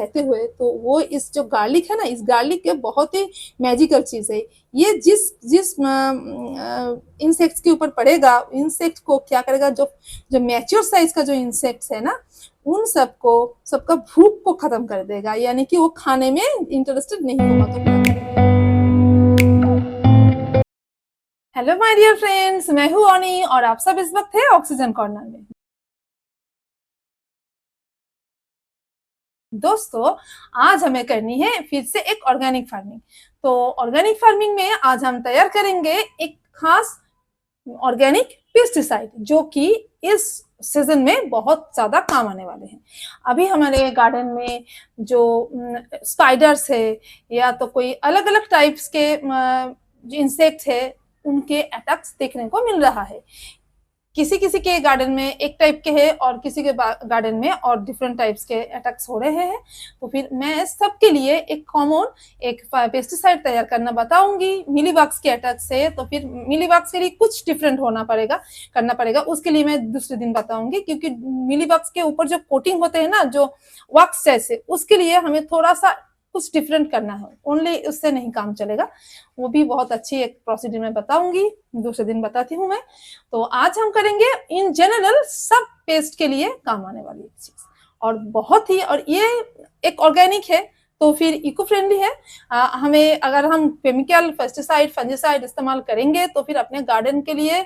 रहते हुए, तो वो इस जो गार्लिक है ना, इस गार्लिक के बहुत ही मैजिकल चीज है। ये जिस जिस इंसेक्ट्स के ऊपर पड़ेगा, इंसेक्ट को क्या करेगा, जो जो मैच्योर साइज का जो इंसेक्ट्स है ना, उन सबको सबका भूख को खत्म कर देगा, यानी कि वो खाने में इंटरेस्टेड नहीं होगा। तो हेलो माय डियर फ्रेंड्स, मैं हूँ ऑनी और आप सब इस वक्त है ऑक्सीजन कॉर्नर में। दोस्तों, आज हमें करनी है फिर से एक ऑर्गेनिक फार्मिंग। तो ऑर्गेनिक फार्मिंग में आज हम तैयार करेंगे एक खास ऑर्गेनिक पेस्टिसाइड, जो कि इस सीजन में बहुत ज्यादा काम आने वाले हैं। अभी हमारे गार्डन में जो स्पाइडर्स है या तो कोई अलग अलग टाइप्स के जो इंसेक्ट है, उनके अटैक्स देखने को मिल रहा है। किसी किसी के गार्डन में एक टाइप के हैं और किसी के गार्डन में और डिफरेंट टाइप्स के अटैक्स हो रहे हैं। तो फिर मैं सबके लिए एक कॉमन एक पेस्टिसाइड तैयार करना बताऊंगी मिलीबग्स के अटैक से। तो फिर मिलीबग्स के लिए कुछ डिफरेंट करना पड़ेगा, उसके लिए मैं दूसरे दिन बताऊंगी, क्योंकि मिलीबग्स के ऊपर जो कोटिंग होते हैं ना, जो वैक्स जैसे, उसके लिए हमें थोड़ा सा कुछ डिफरेंट करना है, ओनली उससे नहीं काम चलेगा। वो भी बहुत अच्छी एक प्रोसीजर में बताऊंगी, दूसरे दिन बताती हूँ मैं। तो आज हम करेंगे इन जनरल सब पेस्ट के लिए काम आने वाली चीज, और बहुत ही, और ये एक ऑर्गेनिक है तो फिर इको फ्रेंडली है। हमें अगर हम केमिकल पेस्टिसाइड फंजिसाइड इस्तेमाल करेंगे तो फिर अपने गार्डन के लिए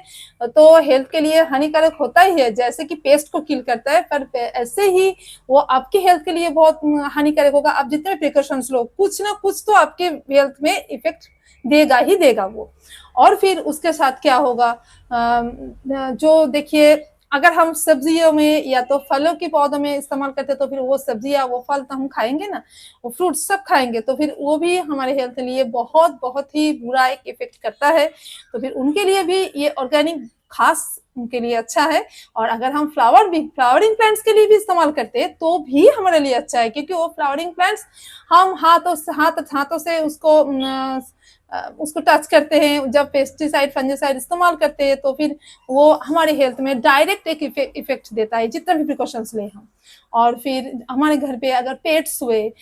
तो हेल्थ के लिए हानिकारक होता ही है, जैसे कि पेस्ट को किल करता है, पर ऐसे ही वो आपकी हेल्थ के लिए बहुत हानिकारक होगा। आप जितने प्रिकॉशंस लो, कुछ ना कुछ तो आपके हेल्थ में इफेक्ट देगा ही देगा वो। और फिर उसके साथ क्या होगा, जो देखिए, अगर हम सब्जियों में या तो फलों के पौधों में इस्तेमाल करते तो फिर वो सब्जियां वो फल तो हम खाएंगे ना, वो फ्रूट्स सब खाएंगे, तो फिर वो भी हमारे हेल्थ के लिए बहुत बहुत ही बुरा एक इफेक्ट करता है। तो फिर उनके लिए भी ये ऑर्गेनिक खास उनके लिए अच्छा है। और अगर हम फ्लावरिंग प्लांट्स के लिए भी इस्तेमाल करते हैं तो भी हमारे लिए अच्छा है, क्योंकि वो फ्लावरिंग प्लांट्स हम हाथों से उसको टच करते हैं, जब पेस्टिसाइड फंजिसाइड इस्तेमाल करते हैं तो फिर वो हमारे हेल्थ में डायरेक्ट एक इफेक्ट देता है, जितना भी प्रिकॉशंस ले हम। और फिर हमारे घर पे अगर पेट्स हुए,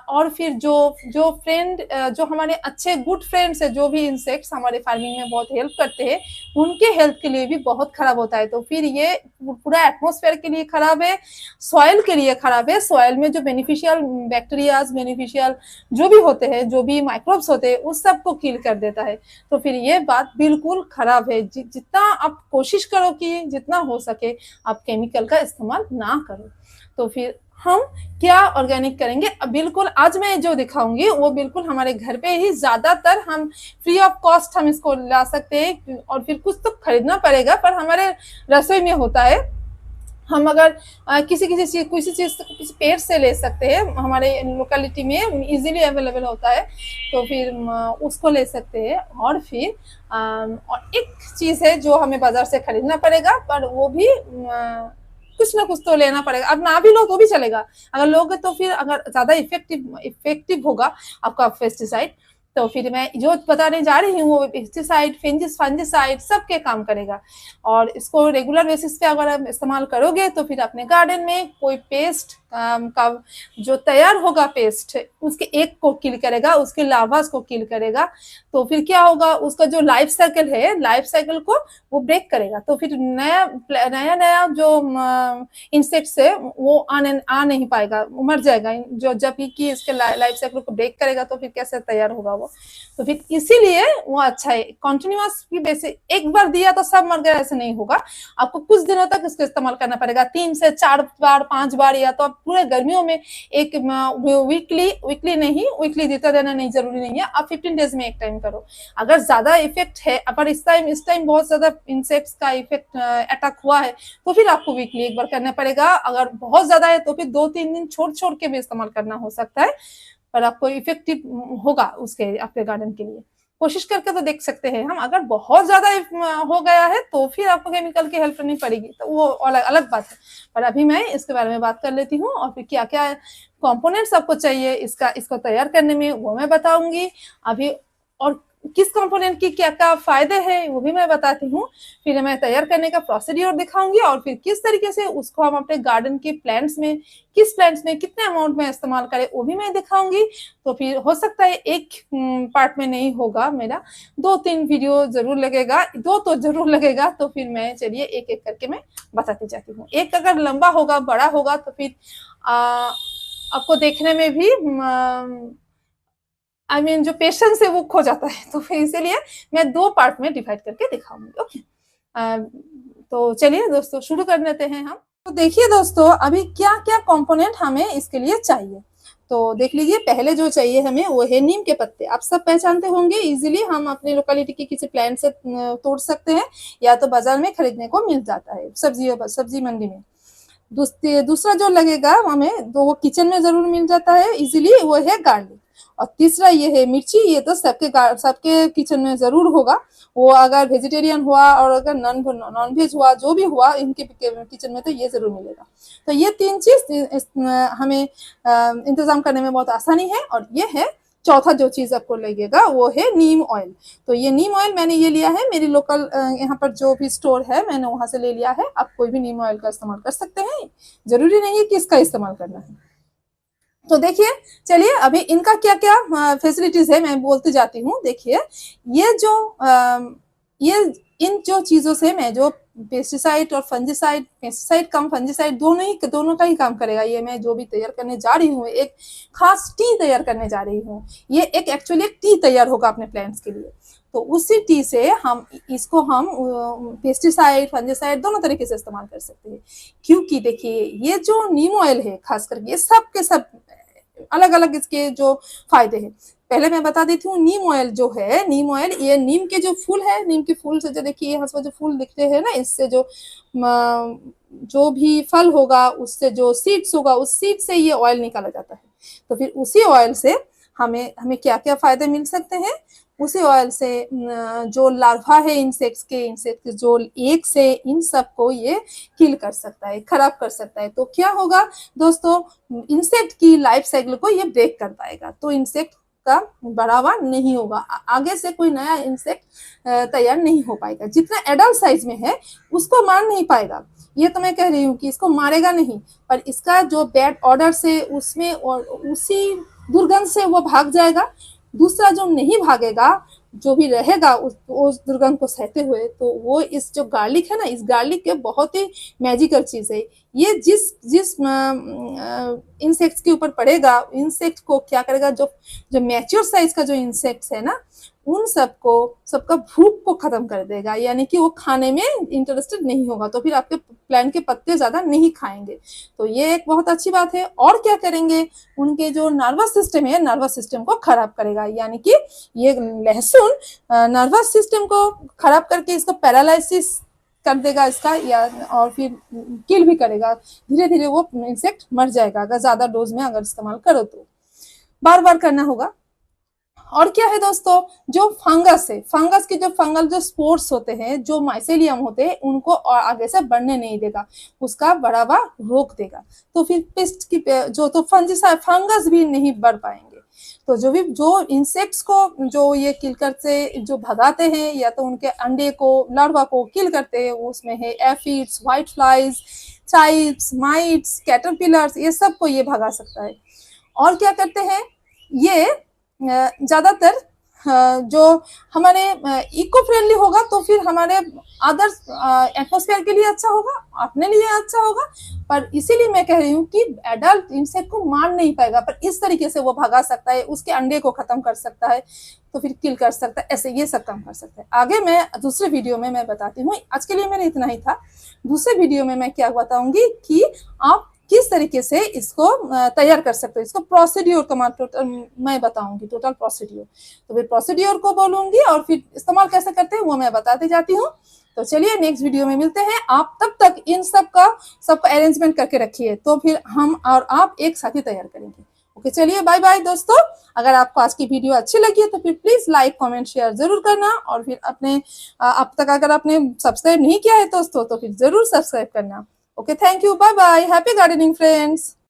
और फिर जो हमारे अच्छे गुड फ्रेंड्स है, जो भी इंसेक्ट्स हमारे फार्मिंग में बहुत हेल्प करते हैं, उनके हेल्थ के लिए भी बहुत खराब होता है। तो फिर ये पूरा एटमोस्फेयर के लिए खराब है, सॉइल के लिए खराब है। सॉइल में जो बेनिफिशियल बैक्टीरियाज, बेनिफिशियल जो भी होते हैं, जो भी माइक्रोब्स होते हैं, उस सबको किल कर देता है। तो फिर ये बात बिल्कुल खराब है। जितना आप कोशिश करो कि जितना हो सके आप केमिकल का इस्तेमाल ना करो। तो फिर हम क्या ऑर्गेनिक करेंगे, बिल्कुल आज मैं जो दिखाऊंगी वो बिल्कुल हमारे घर पे ही, ज्यादातर हम फ्री ऑफ कॉस्ट हम इसको ला सकते हैं, और फिर कुछ तो खरीदना पड़ेगा, पर हमारे रसोई में होता है। हम अगर किसी पेड़ से ले सकते हैं, हमारे लोकेलिटी में इजीली अवेलेबल होता है, तो फिर उसको ले सकते हैं। और फिर और एक चीज है जो हमें बाजार से खरीदना पड़ेगा, पर वो भी कुछ ना कुछ तो लेना पड़ेगा। अब ना भी लो तो भी चलेगा, अगर लोगे तो फिर अगर ज्यादा इफेक्टिव होगा आपका पेस्टिसाइड, तो फिर मैं जो बताने जा रही हूँ वो पेस्टिसाइड फंजिसाइड सबके काम करेगा। और इसको रेगुलर बेसिस पे अगर आप इस्तेमाल करोगे तो फिर अपने गार्डन में कोई पेस्ट का जो तैयार होगा पेस्ट, उसके एक को किल करेगा, उसके लार्वास को किल करेगा। तो फिर क्या होगा, उसका जो लाइफ साइकिल को वो ब्रेक करेगा। तो फिर नया जो इंसेक्ट्स है वो आ नहीं पाएगा, मर जाएगा। जो जब कि इसके लाइफ साइकिल को ब्रेक करेगा तो फिर कैसे तैयार होगा वो। तो फिर इसीलिए वो अच्छा है, कंटिन्यूअस की बेसिस, एक बार दिया तो सब मर गया ऐसे नहीं होगा। आपको कुछ दिनों तक इसको इस्तेमाल करना पड़ेगा, 3 से 4 बार 5 बार, या तो आप पूरे गर्मियों में एक वीकली नहीं, वीकली देता देना नहीं जरूरी नहीं है, आप 15 डेज में एक टाइम करो। अगर ज्यादा इफेक्ट है, पर इस टाइम बहुत ज्यादा इंसेक्ट्स का इफेक्ट अटैक हुआ है, तो फिर आपको वीकली एक बार करना पड़ेगा। अगर बहुत ज्यादा है तो फिर 2-3 दिन छोड़ के भी इस्तेमाल करना हो सकता है, पर आपको इफेक्टिव होगा उसके आपके गार्डन के लिए। कोशिश करके तो देख सकते हैं हम। अगर बहुत ज्यादा हो गया है तो फिर आपको केमिकल की हेल्प करनी पड़ेगी, तो वो अलग बात है। पर अभी मैं इसके बारे में बात कर लेती हूँ, और फिर क्या क्या कंपोनेंट्स आपको चाहिए इसको तैयार करने में वो मैं बताऊंगी अभी। और किस कंपोनेंट की क्या क्या फायदे हैं वो भी मैं बताती हूँ। फिर मैं तैयार करने का प्रोसीड्यूर दिखाऊंगी और फिर किस तरीके से उसको हम अपने गार्डन के प्लांट्स में, किस प्लांट्स में कितने अमाउंट में इस्तेमाल करें वो भी मैं दिखाऊंगी। तो फिर हो सकता है एक पार्ट में नहीं होगा मेरा, 2-3 वीडियो जरूर लगेगा, 2 तो जरूर लगेगा। तो फिर मैं चलिए एक एक करके मैं बताती जाती हूँ। एक अगर लंबा होगा, बड़ा होगा तो फिर आपको देखने में भी जो पेशेंस है वो खो जाता है। तो फिर इसीलिए मैं 2 पार्ट में डिवाइड करके दिखाऊंगी। ओके, तो चलिए दोस्तों शुरू कर लेते हैं हम। तो देखिए दोस्तों, अभी क्या क्या कंपोनेंट हमें इसके लिए चाहिए तो देख लीजिए। पहले जो चाहिए हमें वो है नीम के पत्ते। आप सब पहचानते होंगे, इजीली हम अपने लोकेलिटी के किसी प्लांट से तोड़ सकते हैं या तो बाजार में खरीदने को मिल जाता है, सब्जी मंडी में। दूसरा जो लगेगा हमें, वो किचन में जरूर मिल जाता है इजीली, वो है गार्लिक। और तीसरा ये है मिर्ची। ये तो सबके किचन में जरूर होगा, वो अगर वेजिटेरियन हुआ और अगर नॉन वेज हुआ, जो भी हुआ, इनके किचन में तो ये जरूर मिलेगा। तो ये 3 चीज हमें इंतजाम करने में बहुत आसानी है। और ये है चौथा जो चीज आपको लगेगा, वो है नीम ऑयल। तो ये नीम ऑयल मैंने ये लिया है, मेरी लोकल यहाँ पर जो भी स्टोर है मैंने वहां से ले लिया है। आप कोई भी नीम ऑयल का इस्तेमाल कर सकते हैं, जरूरी नहीं है कि इसका इस्तेमाल करना है। तो देखिए, चलिए अभी इनका क्या क्या फैसिलिटीज है मैं बोलती जाती हूँ। देखिए, ये इन जो चीजों से मैं जो पेस्टिसाइड और फंजिसाइड, पेस्टिसाइड कम फंजिसाइड दोनों का ही काम करेगा। ये मैं जो भी तैयार करने जा रही हूँ, एक खास टी तैयार करने जा रही हूँ। ये एक एक्चुअली एक टी तैयार होगा अपने प्लांट्स के लिए। तो उसी टी से हम पेस्टिसाइड फंजिसाइड दोनों तरीके से इस्तेमाल कर सकते हैं। क्योंकि देखिए, ये जो नीम ऑयल है खास करके, ये सब के सब अलग अलग इसके जो फायदे हैं। पहले मैं बता देती हूँ, नीम ऑयल जो है, नीम ऑयल ये नीम के जो फूल है, नीम के फूल से जो देखिए यहाँ पर जो फूल दिखते हैं ना, इससे जो भी फल होगा उससे जो सीड्स होगा, उस सीड से ये ऑयल निकाला जाता है। तो फिर उसी ऑयल से हमें क्या क्या फायदे मिल सकते हैं। उसी ऑयल से जो लार्वा है इंसेक्ट जो एक से इन सबको ये किल कर सकता है, खराब कर सकता है। तो क्या होगा दोस्तों, इंसेक्ट की लाइफ साइकिल को ये ब्रेक कर पाएगा। तो इंसेक्ट का बढ़ावा नहीं होगा, आगे से कोई नया इंसेक्ट तैयार नहीं हो पाएगा। जितना एडल्ट साइज में है उसको मार नहीं पाएगा। ये तो मैं कह रही हूँ कि इसको मारेगा नहीं, पर इसका जो बैड ऑर्डर से उसमें और उसी दुर्गंध से वो भाग जाएगा। दूसरा जो नहीं भागेगा, जो भी रहेगा उस दुर्गंध को सहते हुए, तो वो इस जो गार्लिक है ना, इस गार्लिक के बहुत ही मैजिकल चीज है। ये जिस इंसेक्ट्स के ऊपर पड़ेगा, इंसेक्ट को क्या करेगा, जो मैच्योर साइज का जो इंसेक्ट्स है ना, उन सबका भूख को खत्म कर देगा। यानी कि वो खाने में इंटरेस्टेड नहीं होगा, तो फिर आपके प्लांट के पत्ते ज्यादा नहीं खाएंगे। तो ये एक बहुत अच्छी बात है। और क्या करेंगे, उनके जो नर्वस सिस्टम है, नर्वस सिस्टम को खराब करेगा। यानी कि ये लहसुन नर्वस सिस्टम को खराब करके इसको पैरालिसिस कर देगा इसका, या और फिर किल भी करेगा। धीरे धीरे वो इंसेक्ट मर जाएगा अगर ज्यादा डोज में अगर इस्तेमाल करो तो। बार बार करना होगा। और क्या है दोस्तों, जो फंगस है, फंगस के जो फंगल जो स्पोर्स होते हैं, जो माइसेलियम होते हैं, उनको और आगे से बढ़ने नहीं देगा, उसका बढ़ावा रोक देगा। तो फिर पेस्ट की जो तो फंगस भी नहीं बढ़ पाएंगे। तो जो इंसेक्ट्स को जो ये किल करते, जो भगाते हैं, या तो उनके अंडे को, लार्वा को किल करते हैं, उसमें है एफिड्स, व्हाइट फ्लाइज, चाइप्स, माइट्स, कैटरपिलर्स, ये सब को ये भगा सकता है। और क्या करते हैं, ये ज्यादातर जो हमारे इको फ्रेंडली होगा, तो फिर हमारे अदर्स एटमॉस्फेयर के लिए अच्छा होगा, अपने लिए अच्छा होगा। पर इसीलिए मैं कह रही हूँ कि एडल्ट इंसेक्ट को मार नहीं पाएगा, पर इस तरीके से वो भगा सकता है, उसके अंडे को खत्म कर सकता है, तो फिर किल कर सकता है, ऐसे ये सब काम कर सकता है। आगे मैं दूसरे वीडियो में मैं बताती हूँ। आज के लिए मेरा इतना ही था। दूसरे वीडियो में मैं क्या बताऊंगी कि आप किस तरीके से इसको तैयार कर सकते हो, इसको प्रोसीड्यूर का टोटल मैं बताऊंगी, टोटल प्रोसीड्यूर। तो फिर प्रोसीड्यूर को बोलूंगी और फिर इस्तेमाल कैसे करते हैं वो मैं बताती जाती हूँ। तो चलिए नेक्स्ट वीडियो में मिलते हैं। आप तब तक इन सबका अरेंजमेंट करके रखिए, तो फिर हम और आप एक साथ ही तैयार करेंगे। ओके, चलिए बाय बाय दोस्तों। अगर आपको आज की वीडियो अच्छी लगी है तो फिर प्लीज लाइक कमेंट शेयर जरूर करना। और फिर अपने अब तक अगर आपने सब्सक्राइब नहीं किया है दोस्तों, तो फिर जरूर सब्सक्राइब करना। Okay, thank you. Bye bye. Happy gardening, friends.